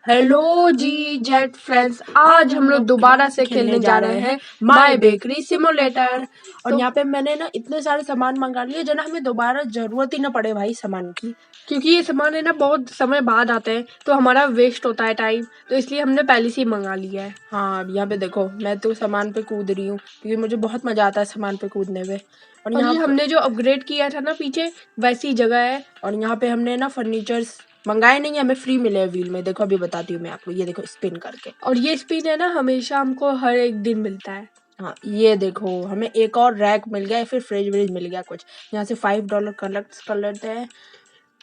Hello जी jet friends, आज हम लोग दोबारा से खेलने जा रहे हैं माय बेकरी सिमुलेटर। और यहाँ पे मैंने ना इतने सारे सामान मंगा लिए जो ना हमें दोबारा जरूरत ही ना पड़े भाई सामान की, क्योंकि ये सामान है ना बहुत समय बाद आते हैं तो हमारा वेस्ट होता है टाइम, तो इसलिए हमने पहले से ही मंगा लिया है। हाँ अब यहाँ पे देखो मैं तो सामान पे कूद रही हूँ क्योंकि मुझे बहुत मजा आता है सामान पे कूदने में। और ये हमने जो अपग्रेड किया था ना पीछे, वैसी जगह है। और यहाँ पे हमने ना फर्नीचर्स मंगाए नहीं, हमें फ्री मिले हैं व्हील में। देखो अभी बताती हूँ मैं आपको, ये देखो स्पिन करके। और ये स्पिन है ना हमेशा हमको हर एक दिन मिलता है। हाँ ये देखो हमें एक और रैक मिल गया, फिर फ्रिज व्रिज मिल गया कुछ। यहाँ से $5 कलेक्ट कर लेते हैं।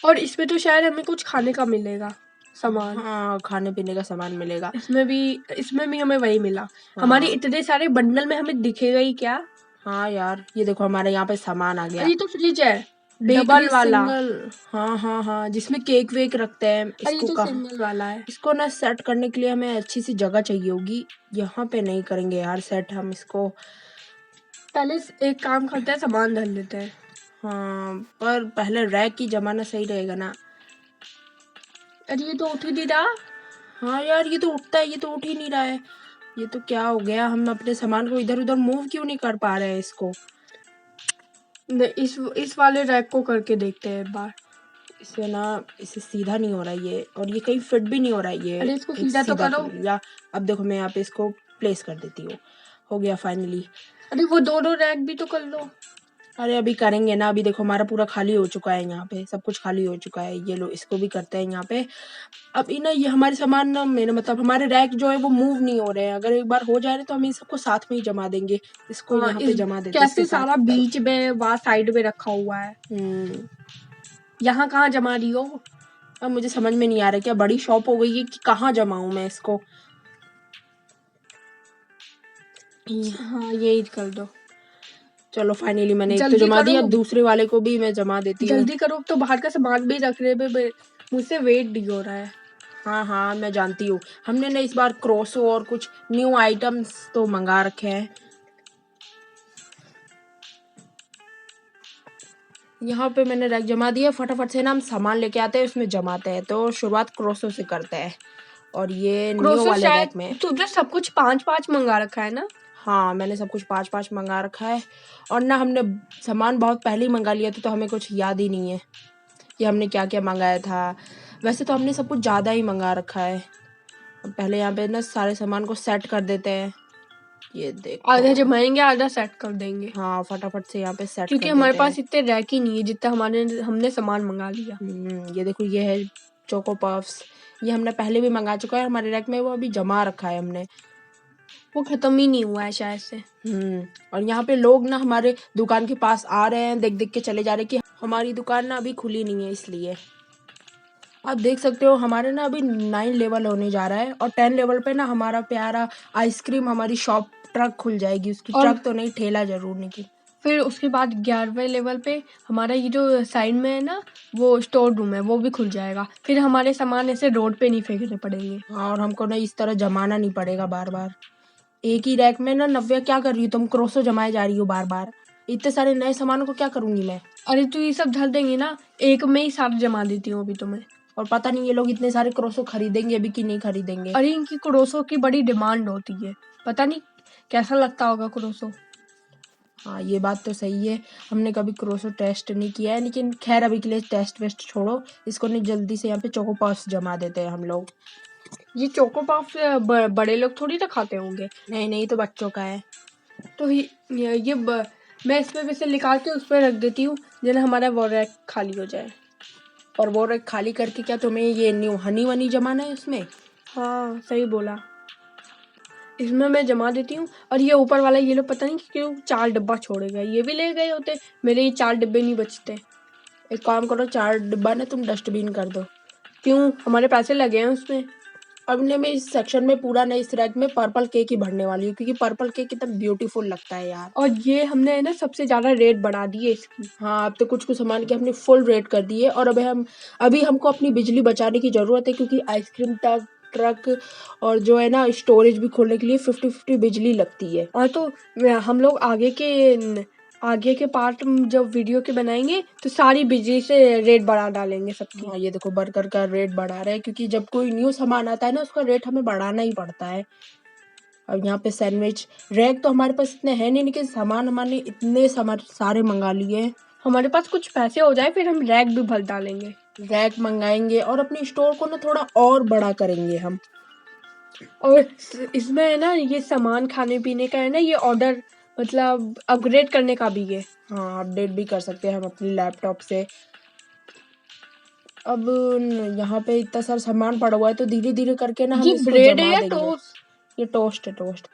और इसमें तो शायद हमें कुछ खाने का मिलेगा सामान। हाँ खाने पीने का सामान मिलेगा। इसमें भी हमें वही मिला। हाँ। हमारे इतने सारे बंडल में हमें दिखेगा ही क्या। हाँ यार ये देखो हमारे यहाँ पे सामान आ गया। अरे ये तो फ्रिज है बेकरी डबल वाला। सिंगल। हाँ हाँ हाँ जिसमें केक वेक रखते हैं। अरे ये तो सिंगल वाला है। इसको ना सेट करने के लिए हमें अच्छी सी जगह चाहिए होगी। यहाँ पे नहीं करेंगे यार सेट हम इसको। पहले एक काम करते हैं, सामान धर लेते हैं। हाँ पर पहले रैक की जमाना सही रहेगा ना। अरे ये तो उठ ही नहीं रहा। हाँ यार ये तो उठता है, ये तो उठ ही नहीं रहा है। ये तो क्या हो गया, हम अपने सामान को इधर उधर मूव क्यों नहीं कर पा रहे हैं इसको। इस वाले रैक को करके देखते हैं एक बार। इसे सीधा नहीं हो रहा है ये, और ये कहीं फिट भी नहीं हो रहा है ये। अरे इसको सीधा तो करो। या अब देखो मैं यहाँ पे इसको प्लेस कर देती हूँ, हो गया फाइनली। अरे वो दोनों रैक भी तो कर लो। अरे अभी करेंगे ना, अभी देखो हमारा पूरा खाली हो चुका है, यहाँ पे सब कुछ खाली हो चुका है। ये लो इसको भी करते हैं यहाँ पे। अब ना ये हमारे सामान ना, मेरे मतलब हमारे रैक जो है वो मूव नहीं हो रहे हैं। अगर एक बार हो जाए तो हम इन सबको साथ में ही जमा देंगे। इसको यहाँ पे जमा देते हैं कैसे सारा बीच में वहाँ साइड में रखा हुआ है। यहाँ कहाँ जमा रही हो। अब मुझे समझ में नहीं आ रहा क्या बड़ी शॉप हो गई है कि कहाँ जमाऊं मैं इसको। हाँ यही कर दो। चलो फाइनली मैंने एक तो जमा दिया, दूसरे वाले को भी मैं जमा देती हूँ। जल्दी करो, तो बाहर का सामान भी रखने में मुझसे वेट नहीं हो रहा है। हाँ हाँ मैं जानती हूँ, हमने ना इस बार क्रोसो और कुछ न्यू आइटम्स तो मंगा रखे हैं। यहाँ पे मैंने रैक जमा दिया, फटाफट से ना हम सामान लेके आते हैं उसमें जमाते हैं। तो शुरुआत क्रोसो से करते हैं। और ये न्यू वाले रैक में तुमने सब कुछ 5-5 मंगा रखा है ना। हाँ मैंने सब कुछ 5-5 मंगा रखा है। और ना हमने सामान बहुत पहले ही मंगा लिया था तो हमें कुछ याद ही नहीं है कि हमने क्या क्या मंगाया था। वैसे तो हमने सब कुछ ज़्यादा ही मंगा रखा है। पहले यहाँ पे ना सारे सामान को सेट कर देते हैं। ये देखो आधा जमाएंगे आधा सेट कर देंगे। हाँ फटाफट से यहाँ पे सेट क्योंकि हमारे पास इतने रैक ही नहीं है जितना हमने सामान मंगा लिया। ये देखो ये है चोको पफ्स, ये हमने पहले भी मंगा चुका है हमारे रैक में, वो अभी जमा रखा है हमने, वो खत्म ही नहीं हुआ है शायद से। और यहाँ पे लोग ना हमारे दुकान के पास आ रहे हैं, देख देख के चले जा रहे हैं कि हमारी दुकान ना अभी खुली नहीं है। इसलिए आप देख सकते हो हमारे ना अभी 9 लेवल होने जा रहा है और 10 लेवल पे ना हमारा प्यारा आइसक्रीम हमारी शॉप ट्रक खुल जाएगी। उसकी ट्रक तो नहीं, ठेला जरूर निकली। फिर उसके बाद 11वें लेवल पे हमारा ये जो साइड में है ना वो स्टोर रूम है, वो भी खुल जाएगा। फिर हमारे सामान ऐसे रोड पे नहीं फेंकने पड़ेंगे। हाँ और हमको ना इस तरह जमाना नहीं पड़ेगा बार बार एक ही रैक में। ना नव्या क्या कर रही हो तुम, क्रोसो जमाए जा रही हो बार बार। इतने सारे नए सामानों को क्या करूंगी मैं। अरे तो ये सब धर देंगे ना, एक में ही सारे जमा देती हूँ अभी तुम्हें। और पता नहीं ये लोग इतने सारे क्रोसो खरीदेंगे अभी कि नहीं खरीदेंगे। अरे इनकी क्रोसो की बड़ी डिमांड होती है, पता नहीं कैसा लगता होगा क्रोसो। हाँ ये बात तो सही है, हमने कभी क्रोसो टेस्ट नहीं किया है, लेकिन खैर अभी के लिए टेस्ट वेस्ट छोड़ो। इसको नहीं जल्दी से यहाँ पे चोको पफ्स जमा देते हैं हम लोग। ये चोको पफ्स बड़े लोग थोड़ी ना खाते होंगे। नहीं नहीं तो बच्चों का है। तो मैं इसमें वैसे निकाल के उस पर रख देती हूँ जिन्हें हमारा वो रैक खाली हो जाए। और वो रैक खाली करके क्या तुम्हें ये न्यू हनी वनी जमाना है उसमें। हाँ सही बोला, इसमें मैं जमा देती हूँ। और ये ऊपर वाला ये लोग पता नहीं क्यों 4 डिब्बा छोड़ेगा, ये भी ले गए होते, मेरे ये 4 डिब्बे नहीं बचते। एक काम करो 4 डिब्बा ना तुम डस्टबिन कर दो। क्यों, हमारे पैसे लगे हैं उसमें। अब ने मैं इस सेक्शन में पूरा नए इस रैक में पर्पल केक ही भरने वाली हूँ क्योंकि पर्पल केक कितना ब्यूटीफुल लगता है यार। और ये हमने ना सबसे ज्यादा रेट बढ़ा दी है इसकी। हाँ अब तो कुछ कुछ सामान की हमने फुल रेट कर दी है। और अभी हमको अपनी बिजली बचाने की जरूरत है क्योंकि आइसक्रीम ट्रक और जो है ना स्टोरेज भी खोलने के लिए 50-50 बिजली लगती है। और तो हम लोग आगे के पार्ट जब वीडियो के बनाएंगे तो सारी बिजली से रेट बढ़ा डालेंगे सबकी। हाँ, ये देखो बर्गर का रेट बढ़ा रहे हैं क्योंकि जब कोई न्यू सामान आता है ना उसका रेट हमें बढ़ाना ही पड़ता है। अब यहाँ पे सैंडविच रैक तो हमारे पास इतने हैं नहीं, लेकिन सामान हमारे इतने सारे मंगा लिए हैं। हमारे पास कुछ पैसे हो जाए फिर हम रैक भी भर डालेंगे। रैक मंगाएंगे और अपने स्टोर को ना थोड़ा और बड़ा करेंगे हम। और इसमें है ना ये सामान खाने पीने का है ना, ये ऑर्डर मतलब अपग्रेड करने का भी है। हाँ, अपडेट भी कर सकते हैं हम अपने लैपटॉप से। अब यहाँ पे इतना सारा सामान पड़ा हुआ है तो धीरे धीरे करके ना हम ये इसको ब्रेड है जमा या देंगे। टोस्ट? ये टोस्ट है, टोस्ट।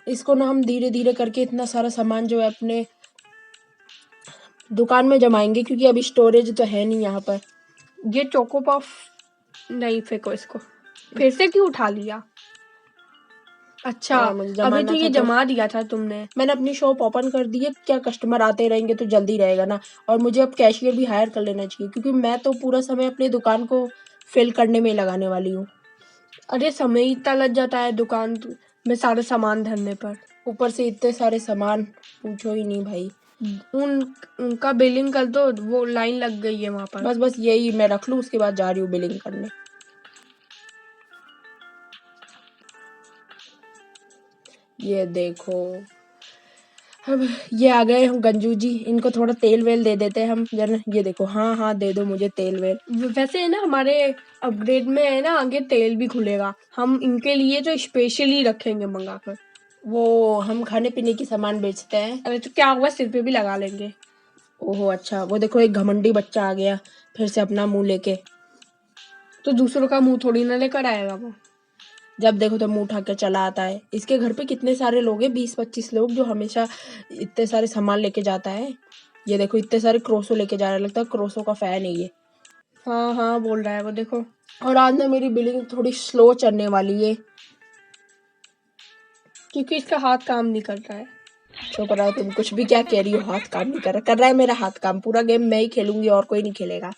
इसको ना हम धीरे धीरे करके इतना सारा सामान जो है अपने दुकान में जमाएंगे क्योंकि अभी स्टोरेज तो है नहीं यहाँ पर। ये चोको पफ नहीं, फेंको इसको। फिर से क्यों उठा लिया? अच्छा, मुझे अभी जमाना तो ये था तो जमा दिया था तुमने। मैंने अपनी शॉप ओपन कर दी है। क्या कस्टमर आते रहेंगे तो जल्दी रहेगा ना। और मुझे अब कैशियर भी हायर कर लेना चाहिए क्योंकि मैं तो पूरा समय अपनी दुकान को फिल करने में ही लगाने वाली हूँ। अरे समय ही इतना लग जाता है दुकान में सारे सामान धरने पर। ऊपर से इतने सारे सामान पूछो ही नहीं भाई। उनका बिलिंग कर दो, वो लाइन लग गई है वहां पर। बस यही मैं रख लूँ, उसके बाद जा रही हूँ बिलिंग करने। ये देखो, अब ये आ गए हम गंजू जी, इनको थोड़ा तेल वेल दे देते हैं हम जरा। ये देखो, हाँ दे दो मुझे तेल वेल। वैसे है ना हमारे अपग्रेड में है ना आगे तेल भी खुलेगा, हम इनके लिए तो स्पेशली रखेंगे मंगा कर। वो हम खाने पीने की सामान बेचते हैं। अरे तो क्या हुआ, सिर पे भी लगा लेंगे। ओहो अच्छा, वो देखो एक घमंडी बच्चा आ गया फिर से अपना मुंह लेके। तो दूसरों का मुंह थोड़ी ना लेकर आएगा वो। जब देखो तो मुंह उठा के चला आता है। इसके घर पे कितने सारे लोग हैं, 20-25 लोग, जो हमेशा इतने सारे सामान लेके जाता है। ये देखो इतने सारे क्रोसो लेके जा रहा है, लगता है क्रोसो का फैन है ये। हाँ बोल रहा है वो, देखो। और आज ना मेरी बिलिंग थोड़ी स्लो चलने वाली है क्योंकि इसका हाथ काम नहीं कर रहा है। चुप रहो, तुम कुछ भी क्या कह रही हो। हाथ काम नहीं कर रहा है मेरा हाथ काम। पूरा गेम मैं ही खेलूंगी और कोई नहीं खेलेगा।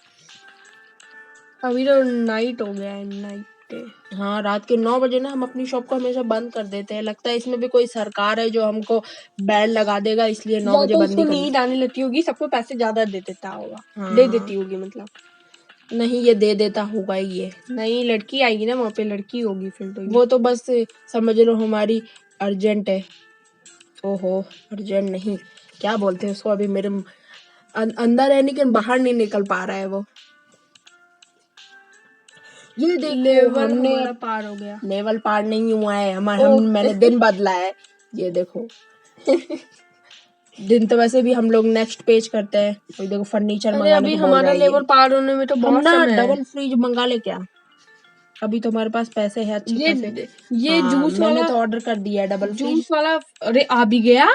अभी तो नाइट हो गया है, नाइट। हाँ, रात के 9 बजे ना हम अपनी शॉप को हमेशा बंद कर देते हैं। लगता है इसमें भी कोई सरकार है जो हमको बैन लगा देगा, इसलिए 9 बजे तो बंद उसको ही करनी। नींद आने लगती होगी, सबको पैसे ज्यादा दे देता होगा। हाँ, दे देती होगी मतलब। नहीं, ये दे देता होगा ही ये। नहीं, लड़की आएगी ना वहाँ पे, लड़की होगी फिर तो। वो तो बस समझ लो हमारी अर्जेंट है। ओहो, अर्जेंट नहीं, क्या बोलते हैं उसको, अभी मेरे अंदर है लेकिन बाहर नहीं निकल पा रहा है वो। ये देखो, लेवल हमने हमारा पार हो गया। लेवल पार नहीं हुआ है मैंने दिन बदला है। ये देखो दिन तो वैसे भी हम लोग नेक्स्ट पेज करते हैं। और देखो फर्नीचर अरे मंगाने अभी को बोल रहा हमारा है ये। लेवल पार होने में तो हम बहुत ना समय है। डबल फ्रिज मंगा ले क्या? अभी तो हमारे पास पैसे हैं अच्छे खासे। ये हाँ, जूस मैंने वाला, तो ऑर्डर कर दिया है डबल फ्रिज। जूस वाला। अरे आ भी गया।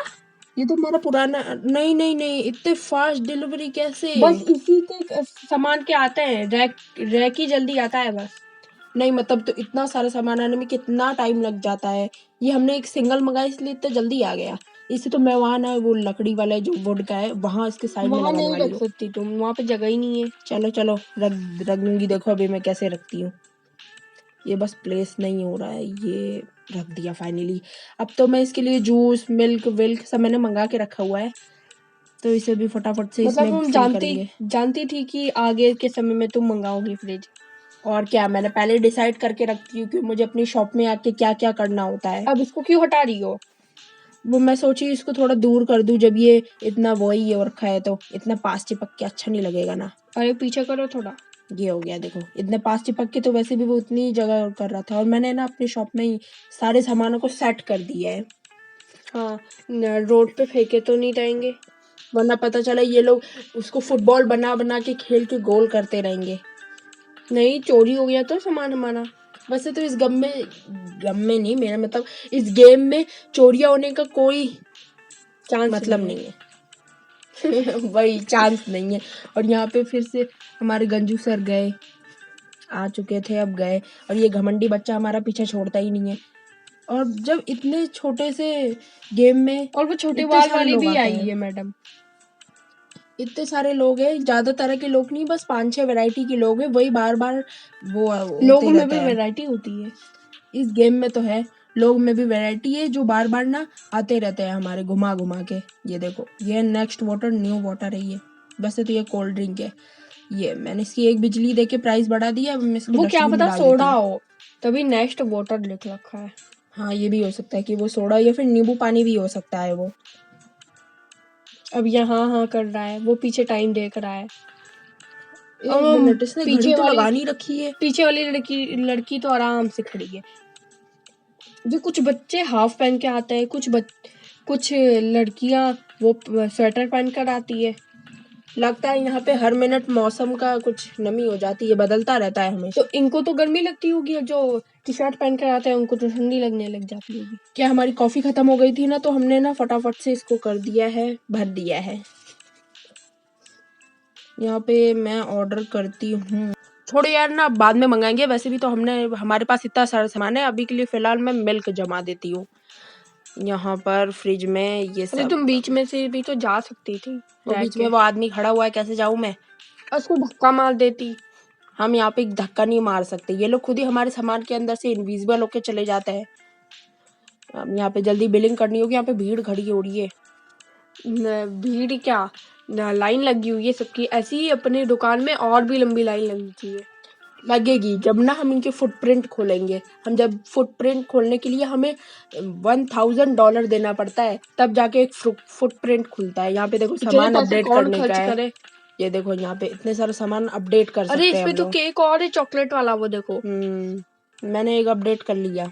ये तो हमारा पुराना। नहीं, इतने फास्ट डिलीवरी कैसे? बस इसी के सामान के आते हैं, रैक ही जल्दी आता है बस। नहीं मतलब तो इतना सारा सामान आने में कितना टाइम लग जाता है। ये हमने एक सिंगल मंगाया इसलिए इतना जल्दी आ गया। इसे तो मैं वहां ना वो लकड़ी वाला जो वुड का है वहां इसके साइड में वहां लगाने नहीं वाली रख हूँ। सकती तुम, वहां पे जगह ही नहीं है। चलो रख दूंगी। देखो अभी मैं कैसे रखती हूँ। ये बस प्लेस नहीं हो रहा है। ये रख दिया फाइनली। अब तो मैं इसके लिए जूस मिल्क विल्क सब मैंने मंगा के रखा हुआ है, तो इसे भी फटाफट से मतलब इसमें तुम फिल करेंगे। जानती थी कि आगे के समय में तुम मंगाओगी फ्रिज। और क्या, मैंने पहले डिसाइड करके रखती हूँ कि मुझे अपनी शॉप में आके क्या क्या करना होता है। अब इसको क्यों हटा रही हो? वो मैं सोची इसको थोड़ा दूर कर दूं, जब ये इतना वही हो रखा है तो इतना पास चिपक के अच्छा नहीं लगेगा ना। अरे पीछे करो थोड़ा। ये हो गया, देखो इतने पास चिपक के तो वैसे भी वो उतनी जगह कर रहा था। और मैंने ना अपनी शॉप में ही सारे सामानों को सेट कर दिया है। हाँ, रोड पे फेंके तो नहीं रहेंगे, वरना पता चला ये लोग उसको फुटबॉल बना बना के खेल के गोल करते रहेंगे। नहीं चोरी हो गया तो सामान हमारा। वैसे तो इस गम में नहीं, मेरा मतलब इस गेम में चोरियां होने का कोई चांस मतलब नहीं है। वही चांस नहीं है। और यहाँ पे फिर से हमारे गंजू सर गए, आ चुके थे अब गए। और ये घमंडी बच्चा हमारा पीछा छोड़ता ही नहीं है। और जब इतने छोटे से गेम में और वो छोटे इतने बाल सारे वाली लोग भी आते आई हैं। है मैडम। इतने सारे लोग हैं, ज्यादा तरह के लोग नहीं, बस 5-6 वैरायटी के लोग हैं। वही बार बार वो होते लोगों में रहता भी है। वैरायटी होती है। इस गेम में तो है। लोग में भी वैरायटी है जो बार बार ना आते रहते हैं हमारे घुमा घुमा के। ये देखो, ये नेक्स्ट वाटर, न्यू वाटर है ये। वैसे तो ये कोल्ड ड्रिंक है। ये मैंने इसकी एक बिजली दे के प्राइस बढ़ा दी है, अब मैं इसको वो क्या डस्टबिन में पता डाल देती सोडा हूँ। हो, तभी नेक्स्ट वाटर लिख रखा है। हाँ, ये भी हो सकता है कि वो सोडा या फिर नींबू पानी भी हो सकता है वो। अब यहाँ हाँ कर रहा है, वो पीछे टाइम देख रहा है। एक मिनट, इसने घड़ी तो लगा नहीं रखी है। पीछे वाली लड़की तो आराम से खड़ी है। जो कुछ बच्चे हाफ पहन के आते हैं, कुछ लड़कियां वो स्वेटर पहन कर आती है। लगता है यहाँ पे हर मिनट मौसम का कुछ नमी हो जाती है, बदलता रहता है हमेशा। तो इनको तो गर्मी लगती होगी, जो टी शर्ट पहन कर आते हैं उनको तो ठंडी लगने लग जाती होगी। क्या हमारी कॉफी खत्म हो गई थी ना, तो हमने ना फटाफट से इसको कर दिया है, भर दिया है। यहाँ पे मैं ऑर्डर करती हूँ। छोड़ो यार ना, बाद में मंगाएंगे। वैसे भी तो हमारे पास इतना सारा सामान है। अभी के लिए फिलहाल मैं मिल्क जमा देती हूँ यहाँ पर फ्रिज में। ये अरे सब तुम बीच में से भी तो जा सकती थी। वो बीच में वो आदमी खड़ा हुआ है, कैसे जाऊँ मैं? उसको धक्का मार देती। हम यहाँ पे एक धक्का नहीं मार सकते, ये लोग खुद ही हमारे सामान के अंदर से इनविजिबल होके चले जाते हैं। अब यहाँ पे जल्दी बिलिंग करनी होगी, यहाँ पे भीड़ खड़ी हो रही है। भीड़ क्या, लाइन लगी हुई है सबकी। ऐसी ही अपनी दुकान में और भी लंबी लाइन लगी चाहिए। लगेगी जब ना हम इनके फुटप्रिंट खोलेंगे। हम जब फुटप्रिंट खोलने के लिए हमें $1000 देना पड़ता है, तब जाके एक फुटप्रिंट खुलता है। यहाँ पे देखो सामान अपडेट करने का है। ये देखो यहाँ पे इतने सारे सामान अपडेट कर सकते अरे हैं इसमें तो केक और है, चॉकलेट वाला, वो देखो। मैंने एक अपडेट कर लिया।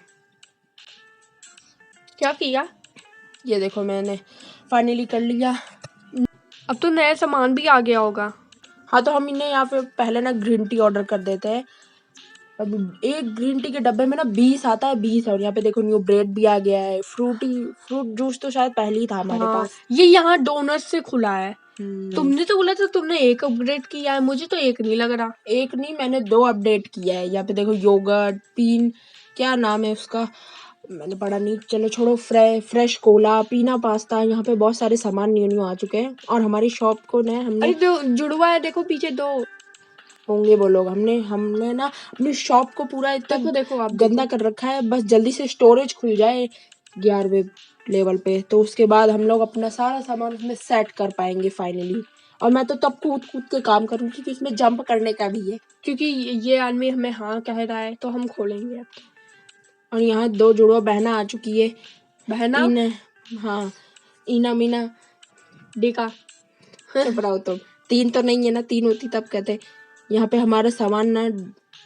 क्या किया? ये देखो मैंने फाइनली कर लिया। अब तो नया सामान भी आ गया होगा। हाँ, तो हम इन्हें यहाँ पे पहले ना ग्रीन टी ऑर्डर कर देते हैं। अब एक ग्रीन टी के डब्बे में ना 20 आता है, 20। और यहाँ पे देखो न्यू ब्रेड भी आ गया है। फ्रूट जूस तो शायद पहले ही था हमारे पास। ये यहाँ डोनट से खुला है। तुमने तो बोला था तुमने एक अपडेट किया है, मुझे तो एक नहीं लग रहा। एक नहीं, मैंने 2 अपडेट किया है। यहाँ पे देखो योगर्ट, पीन, क्या नाम है उसका, मैंने पढ़ा नहीं, चलो छोड़ो। फ्रेश कोला, पीना पास्ता, यहाँ पे बहुत सारे सामान न्यू आ चुके हैं। और हमारी शॉप को ना हमने, अरे दो जुड़वा है, देखो पीछे 2 होंगे वो लोग। हमने ना अपनी शॉप को पूरा इतना देखो आप गंदा कर रखा है। बस जल्दी से स्टोरेज खुल जाए 11वें लेवल पे, तो उसके बाद हम लोग अपना सारा सामान उसमें सेट कर पाएंगे फाइनली। और मैं तो तब कूद कूद के काम करूंगी क्योंकि इसमें जंप करने का भी है। क्योंकि ये आदमी हमें हाँ कह रहा है तो हम खोलेंगे अब। और यहाँ 2 जुड़वा बहना आ चुकी है। बहना? हाँ, इना मीना देखा। चुप रहो तुम। 3 तो नहीं है ना, 3 होती तब कहते। यहाँ पे हमारा सामान ना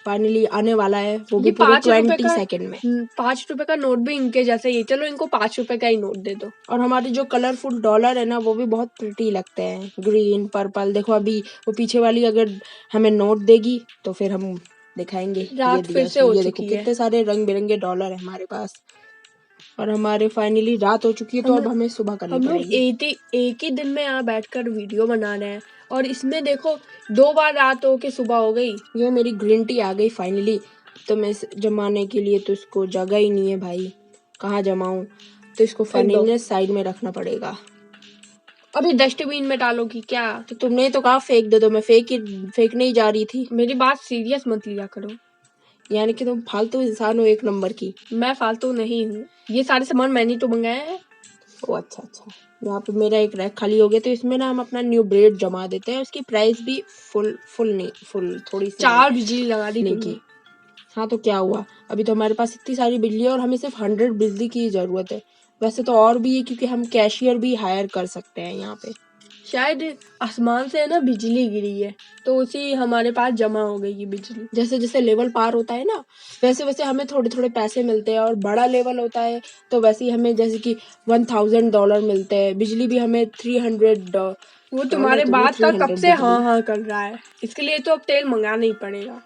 फाइनली आने वाला है, वो भी पूरे 20 सेकंड में। 5 रुपए का नोट भी इनके जैसे ही। चलो इनको 5 रुपए का ही नोट दे दो। और हमारे जो कलरफुल डॉलर है ना, वो भी बहुत प्रिटी लगते हैं, ग्रीन पर्पल। देखो अभी वो पीछे वाली अगर हमें नोट देगी तो फिर हम दिखाएंगे। रात ये फिर से हो ये चुकी देखो है। कितने सारे रंग बिरंगे डॉलर है हमारे पास। और हमारे फाइनली रात हो चुकी है, तो अब हमें सुबह करनी हम लोग पड़ेगी। एक ही दिन में यहाँ बैठकर वीडियो बना रहे हैं, और इसमें देखो 2 बार रात हो के सुबह हो गई। ये मेरी ग्रीन टी आ गई फाइनली। तो मैं जमाने के लिए तो इसको जगह ही नहीं है भाई, कहाँ जमाऊं? तो इसको फाइनली साइड में रखना पड़ेगा। अरे डस्टबिन में डालोगी क्या? तो तुमने तो कहा फेंक दे दो, मैं फेंकने ही जा रही थी। मेरी बात सीरियस मत लिया करो। यानी कि तुम फालतू इंसान हो, 1 नंबर की। मैं फालतू नहीं हूँ, ये सारे सामान मैंने तो मंगाए हैं। ओ अच्छा। यहाँ पे मेरा एक रैक खाली हो गया, तो इसमें ना हम अपना न्यू ब्रेड जमा देते हैं। उसकी प्राइस भी फुल थोड़ी सी 4 बिजली लगा दी नहीं की। हाँ, तो क्या हुआ? अभी तो हमारे पास इतनी सारी बिजली है और हमें सिर्फ 100 बिजली की जरूरत है। वैसे तो और भी है, क्योंकि हम कैशियर भी हायर कर सकते हैं यहाँ पे। शायद आसमान से ना बिजली गिरी है, तो उसी हमारे पास जमा हो गई ये बिजली। जैसे जैसे लेवल पार होता है ना, वैसे वैसे हमें थोड़े थोड़े पैसे मिलते हैं। और बड़ा लेवल होता है तो वैसे ही हमें जैसे कि $1000 मिलते हैं। बिजली भी हमें 300। वो तुम्हारे बात का कब से हाँ कर रहा है। इसके लिए तो अब तेल मंगाना ही पड़ेगा।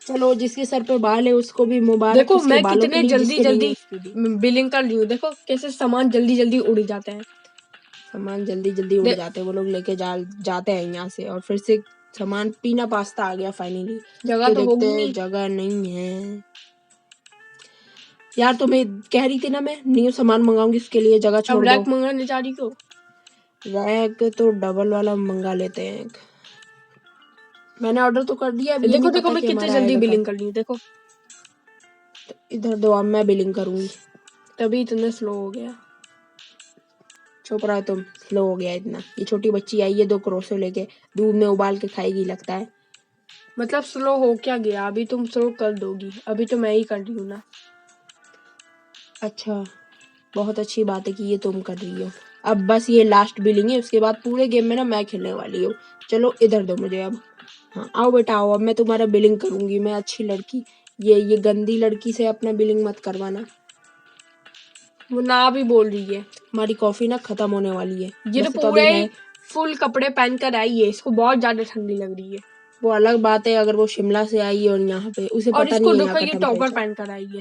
चलो, जिसके सर पे बाल है उसको भी मुबारक। देखो मैं कितने जल्दी बिलिंग कर रही हूँ। देखो कैसे सामान जल्दी उड़ जाते हैं। सामान जल्दी उड़ जाते हैं, वो लोग लेके जाते हैं यहाँ से। और फिर से सामान पीना पास्ता आ गया फाइनली। जगह तो होगी नहीं। जगह नहीं है यार। तो मैं कह रही थी ना, मैं न्यू सामान मंगाऊंगी, इसके लिए जगह छोड़ दो। रैक मंगाने जा रही हो? रैक तो डबल वाला मंगा लेते हैं। मैंने ऑर्डर तो कर दिया। देखो मैं कितने जल्दी बिलिंग कर रही हूँ। देखो इधर दो, अब मैं बिलिंग करूंगी। तभी इतना स्लो हो गया। चुप रहो तुम, स्लो हो गया इतना। ये छोटी बच्ची आई है 2 क्रोसो लेके, दूध में उबाल के खाएगी लगता है। मतलब स्लो हो क्या गया, अभी तुम स्लो कर दोगी, अभी तो मैं ही कर रही हूँ ना। अच्छा, बहुत अच्छी बात है कि ये तुम कर रही हो। अब बस ये लास्ट बिलिंग है, उसके बाद पूरे गेम में ना मैं खेलने वाली हूँ। चलो इधर दो मुझे अब। हाँ आओ बेटा आओ, अब मैं तुम्हारा बिलिंग करूंगी। मैं अच्छी लड़की, ये गंदी लड़की से अपना बिलिंग मत करवाना। वो ना भी बोल रही है। हमारी कॉफी ना खत्म होने वाली है। ये तो वैसे तो अभी पूरे है, फुल कपड़े पहन कर आई है, इसको बहुत ज्यादा ठंडी लग रही है। वो अलग बात है। अगर वो शिमला से आई है और यहाँ पे, उसे और पता इसको नहीं है यहाँ देखो, का ये टॉपर टेम्परेचर। पहन कर आई है।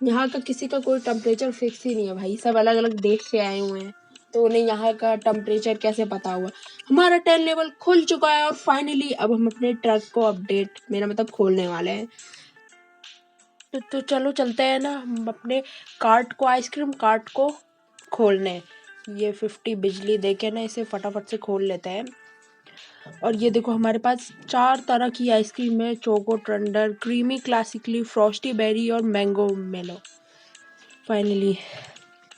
यहाँ का किसी का कोई टेम्परेचर फिक्स ही नहीं है भाई, सब अलग अलग देश से आए हुए हैं, तो उन्हें यहाँ का टेम्परेचर कैसे पता हुआ। हमारा 10 लेवल खुल चुका है और फाइनली अब हम अपने ट्रक को अपडेट, मेरा मतलब खोलने वाले हैं। तो चलो चलते हैं ना हम अपने कार्ट को, आइसक्रीम कार्ट को खोलने। ये 50 बिजली देके ना इसे फटाफट से खोल लेते हैं। और ये देखो हमारे पास 4 तरह की आइसक्रीम है, choco thunder, creamy classically, frosty berry और मैंगो मेलो। फाइनली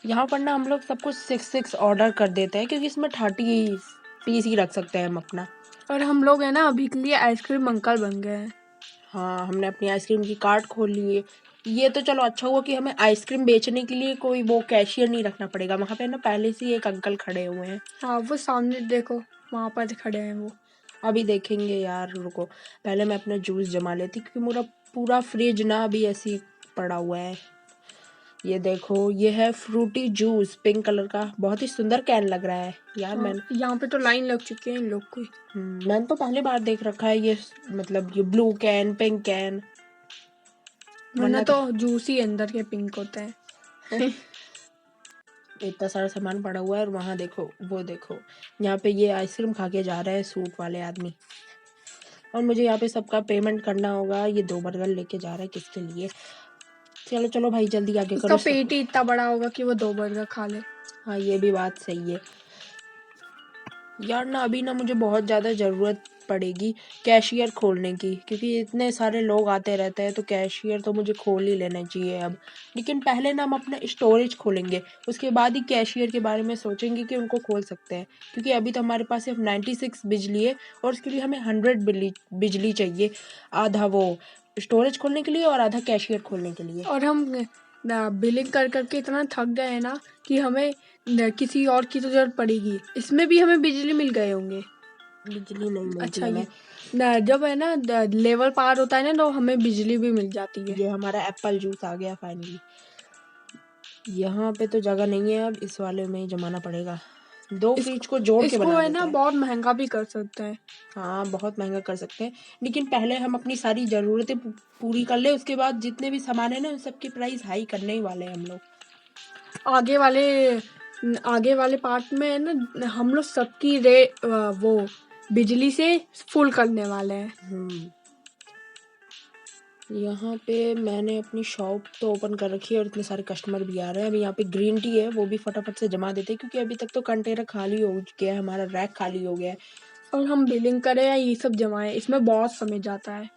यहाँ पर ना हम लोग सब कुछ 6 ऑर्डर कर देते हैं, क्योंकि इसमें 30 पीस ही रख सकते हैं हम अपना। और हम लोग है ना अभी के लिए आइसक्रीम अंकल बन गए हैं। हाँ, हमने अपनी आइसक्रीम की कार्ट खोल ली है। ये तो चलो अच्छा हुआ कि हमें आइसक्रीम बेचने के लिए कोई वो कैशियर नहीं रखना पड़ेगा। वहाँ पे ना पहले से ही एक अंकल खड़े हुए हैं। हाँ वो सामने देखो, वहां पर खड़े हैं वो। अभी देखेंगे यार, रुको पहले मैं अपना जूस जमा लेती, क्योंकि मेरा पूरा फ्रिज ना अभी ऐसे ही पड़ा हुआ है। ये देखो, ये है फ्रूटी जूस, पिंक कलर का, बहुत ही सुंदर कैन लग रहा है यार। हाँ, यहाँ पे तो लाइन लग चुकी है इन लोग की। मैंने तो पहली बार देख रखा है ये, मतलब ये ब्लू कैन, पिंक कैन। वरना तो जूस ही अंदर के पिंक होते हैं। इतना सारा सामान पड़ा हुआ है। और वहाँ देखो, वो देखो, यहाँ पे ये आइसक्रीम खा के जा रहे हैं सूट वाले आदमी। और मुझे यहाँ पे सबका पेमेंट करना होगा। ये 2 बर्गर लेके जा रहा है, किसके लिए? चलो चलो भाई जल्दी आगे उसका करो। पेट ही इतना बड़ा होगा कि वो 2 बर्गर खा ले। हाँ ये भी बात सही है यार। ना अभी ना मुझे बहुत ज़्यादा ज़रूरत पड़ेगी कैशियर खोलने की, क्योंकि इतने सारे लोग आते रहते हैं, तो कैशियर तो मुझे खोल ही लेना चाहिए अब। लेकिन पहले ना हम अपना स्टोरेज खोलेंगे, उसके बाद ही कैशियर के बारे में सोचेंगे कि उनको खोल सकते हैं। क्योंकि अभी तो हमारे पास सिर्फ 96 बिजली है, और उसके लिए हमें 100 बिजली चाहिए। आधा वो स्टोरेज खोलने के लिए और आधा कैशियर खोलने के लिए। और हम बिलिंग कर करके इतना थक गए हैं ना कि हमें किसी और की तो जरूरत पड़ेगी। इसमें भी हमें बिजली मिल गए होंगे। बिजली नहीं मिलती अच्छा, हमें। ये जब है ना लेवल पार होता है ना, तो हमें बिजली भी मिल जाती है। ये हमारा एप्पल जूस आ गया फाइनली। यहाँ पे तो जगह नहीं है, अब इस वाले में ही जमाना पड़ेगा। 2 फ्रिज को जोड़ के इसको बना है देते ना हैं। बहुत महंगा भी कर सकते हैं। हाँ बहुत महंगा कर सकते हैं, लेकिन पहले हम अपनी सारी ज़रूरतें पूरी कर ले, उसके बाद जितने भी सामान है ना उन सबकी प्राइस हाई करने ही वाले हैं हम लोग। आगे वाले पार्ट में है ना हम लोग सबकी वो बिजली से फुल करने वाले हैं। यहाँ पे मैंने अपनी शॉप तो ओपन कर रखी है और इतने सारे कस्टमर भी आ रहे हैं। अभी यहाँ पे ग्रीन टी है, वो भी फटाफट से जमा देते हैं, क्योंकि अभी तक तो कंटेनर खाली हो गया है, हमारा रैक खाली हो गया है। और हम बिलिंग करें या ये सब जमाएं, इसमें बहुत समय जाता है।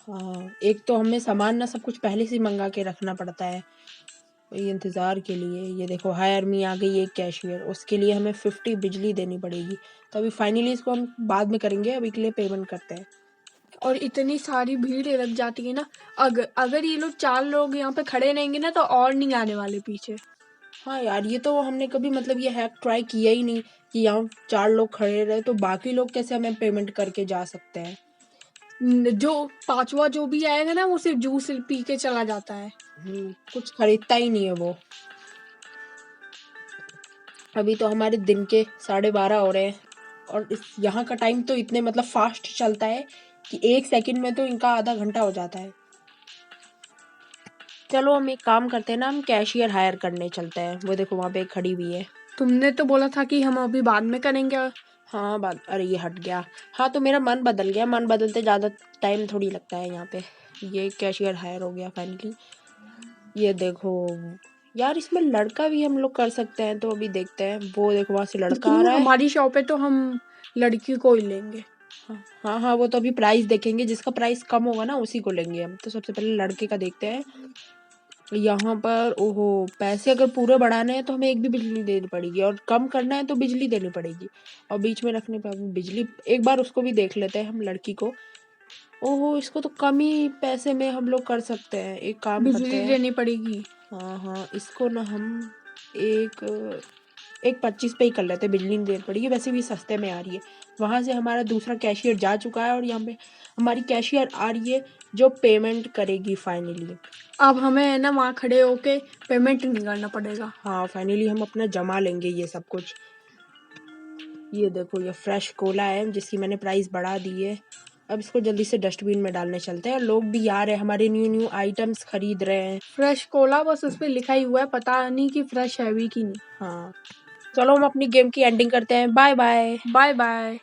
हाँ, एक तो हमें सामान ना सब कुछ पहले से मंगा के रखना पड़ता है ये इंतज़ार के लिए। ये देखो हायर मी आ गई एक कैशियर, उसके लिए हमें 50 बिजली देनी पड़ेगी। तो अभी फाइनली इसको हम बाद में करेंगे, अभी के लिए पेमेंट करते हैं। और इतनी सारी भीड़ लग जाती है ना, अगर ये लोग 4 लोग यहाँ पे खड़े रहेंगे ना, तो और नहीं आने वाले पीछे। हाँ यार, ये तो हमने कभी मतलब ये हैक ट्राई किया ही नहीं कि यहाँ 4 लोग खड़े रहे, तो बाकी लोग कैसे हमें पेमेंट करके जा सकते हैं। जो 5वां जो भी आएगा ना, वो सिर्फ जूस पी के चला जाता है। कुछ खरीदता ही नहीं है वो। अभी तो हमारे दिन के 12:30 हो रहे हैं, और इस यहाँ का टाइम तो इतने मतलब फास्ट चलता है कि 1 सेकंड में तो इनका आधा घंटा हो जाता है। चलो हम एक काम करते हैं ना, हम कैशियर हायर करने चलते हैं। वो देखो वहाँ पे एक खड़ी हुई है। तुमने तो बोला था कि हम अभी बाद में करेंगे। हाँ बात, अरे ये हट गया। हाँ तो मेरा मन बदल गया, मन बदलते ज़्यादा टाइम थोड़ी लगता है यहाँ पे। ये कैशियर हायर हो गया फाइनली। ये देखो यार, इसमें लड़का भी हम लोग कर सकते हैं, तो अभी देखते हैं। वो देखो वहाँ से लड़का आ क्यों, रहा है। हमारी शॉप पे तो हम लड़की को ही लेंगे। हाँ हाँ, वो तो अभी प्राइस देखेंगे, जिसका प्राइस कम होगा ना उसी को लेंगे हम। तो सबसे पहले लड़के का देखते हैं। यहाँ पर ओहो, पैसे अगर पूरे बढ़ाने हैं तो हमें एक भी बिजली देनी पड़ेगी, और कम करना है तो बिजली देनी पड़ेगी, और बीच में रखने पर बिजली। एक बार उसको भी देख लेते हैं हम, लड़की को। ओहो, इसको तो कम ही पैसे में हम लोग कर सकते हैं। एक काम करते बिजली हैं, देनी पड़ेगी। हाँ हाँ, इसको ना हम एक 25 पे ही कर लेते हैं, बिजली नहीं देनी पड़ेगी, वैसे भी सस्ते में आ रही है। वहाँ से हमारा दूसरा कैशियर जा चुका है, और यहाँ पे हमारी कैशियर आ रही है जो पेमेंट करेगी फाइनली। अब हमें है ना वहाँ खड़े होके पेमेंट नहीं करना पड़ेगा। हाँ, फाइनली हम अपना जमा लेंगे ये सब कुछ। ये देखो, ये फ्रेश कोला है जिसकी मैंने प्राइस बढ़ा दी है। अब इसको जल्दी से डस्टबिन में डालने चलते हैं। लोग भी आ रहे हैं, हमारे न्यू आइटम्स खरीद रहे हैं। फ्रेश कोला, बस उस पर लिखा ही हुआ है, पता नहीं कि फ्रेश है भी कि नहीं। हाँ, चलो हम अपनी गेम की एंडिंग करते हैं। Bye bye. Bye bye.